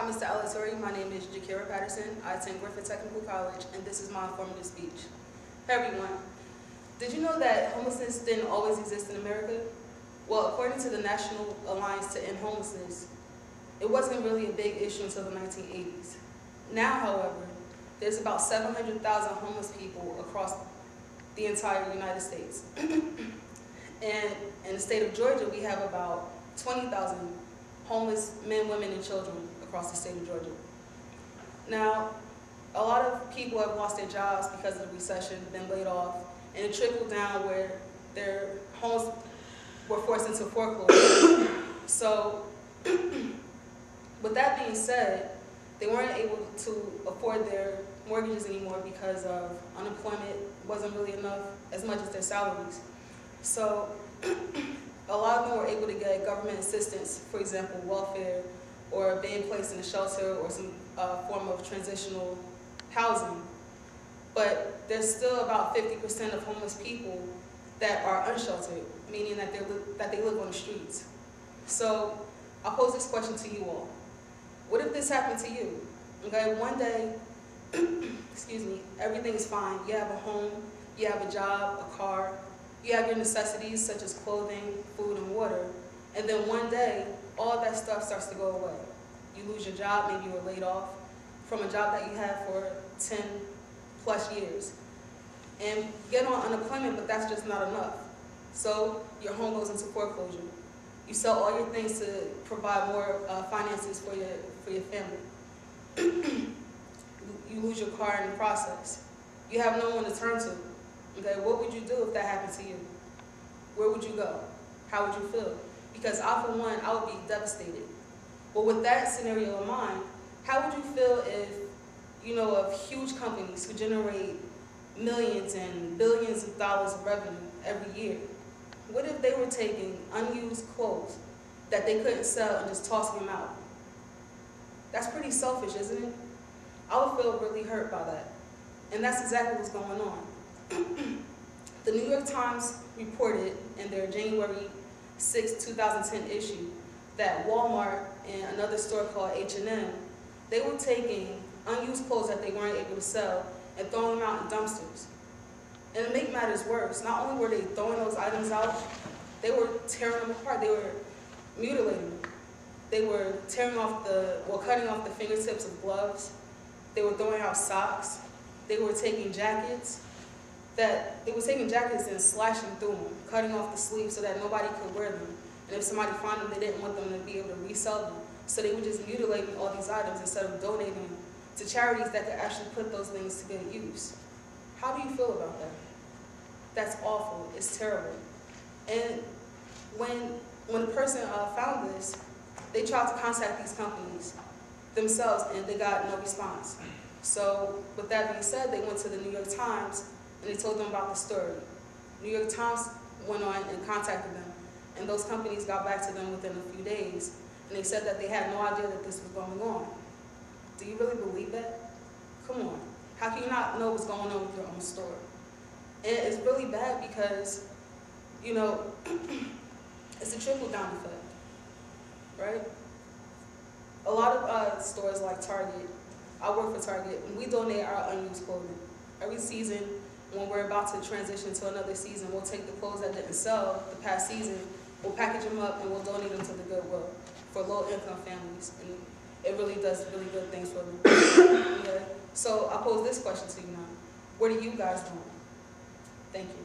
Hi, Mr. Alatori. My name is Jakhira Patterson. I attend Griffith Technical College, and this is my informative speech. Hey, everyone. Did you know that homelessness didn't always exist in America? Well, according to the National Alliance to End Homelessness, it wasn't really a big issue until the 1980s. Now, however, there's about 700,000 homeless people across the entire United States. And in the state of Georgia, we have about 20,000 homeless men, women, and children across the state of Georgia. Now, a lot of people have lost their jobs because of the recession, been laid off, and it trickled down where their homes were forced into foreclosure. So, with that being said, they weren't able to afford their mortgages anymore because of unemployment wasn't really enough as much as their salaries. So, a lot of them were able to get government assistance, for example, welfare, or being placed in a shelter or some form of transitional housing. But there's still about 50% of homeless people that are unsheltered, meaning that they live on the streets. So I'll pose this question to you all. What if this happened to you? Okay, one day, excuse me, everything is fine. You have a home, you have a job, a car, you have your necessities such as clothing, food, and water, and then one day, all that stuff starts to go away. You lose your job, maybe you were laid off from a job that you had for 10 plus years. And you get on unemployment, but that's just not enough. So your home goes into foreclosure. You sell all your things to provide more finances for your family. You lose your car in the process. You have no one to turn to. Okay, what would you do if that happened to you? Where would you go? How would you feel? Because I, for one, I would be devastated. But with that scenario in mind, how would you feel if, of huge companies who generate millions and billions of dollars of revenue every year, what if they were taking unused clothes that they couldn't sell and just tossing them out? That's pretty selfish, isn't it? I would feel really hurt by that. And that's exactly what's going on. The New York Times reported in their January 6, 2010 issue that Walmart and another store called H&M, they were taking unused clothes that they weren't able to sell and throwing them out in dumpsters. And to make matters worse, not only were they throwing those items out, they were tearing them apart. They were mutilating them. They were cutting off the fingertips of gloves. They were throwing out socks. They were taking jackets and slashing through them, cutting off the sleeves so that nobody could wear them. And if somebody found them, they didn't want them to be able to resell them. So they were just mutilating all these items instead of donating them to charities that could actually put those things to good use. How do you feel about that? That's awful. It's terrible. And when the person found this, they tried to contact these companies themselves, and they got no response. So with that being said, they went to the New York Times, and they told them about the story. New York Times went on and contacted them, and those companies got back to them within a few days, and they said that they had no idea that this was going on. Do you really believe that? Come on. How can you not know what's going on with your own store? And it's really bad because, it's a trickle-down effect, right? A lot of stores like Target, I work for Target, and we donate our unused clothing. Every season, when we're about to transition to another season, we'll take the clothes that didn't sell the past season, we'll package them up, and we'll donate them to the Goodwill for low-income families. And it really does really good things for them. Okay? So I'll pose this question to you now. What are you guys doing? Thank you.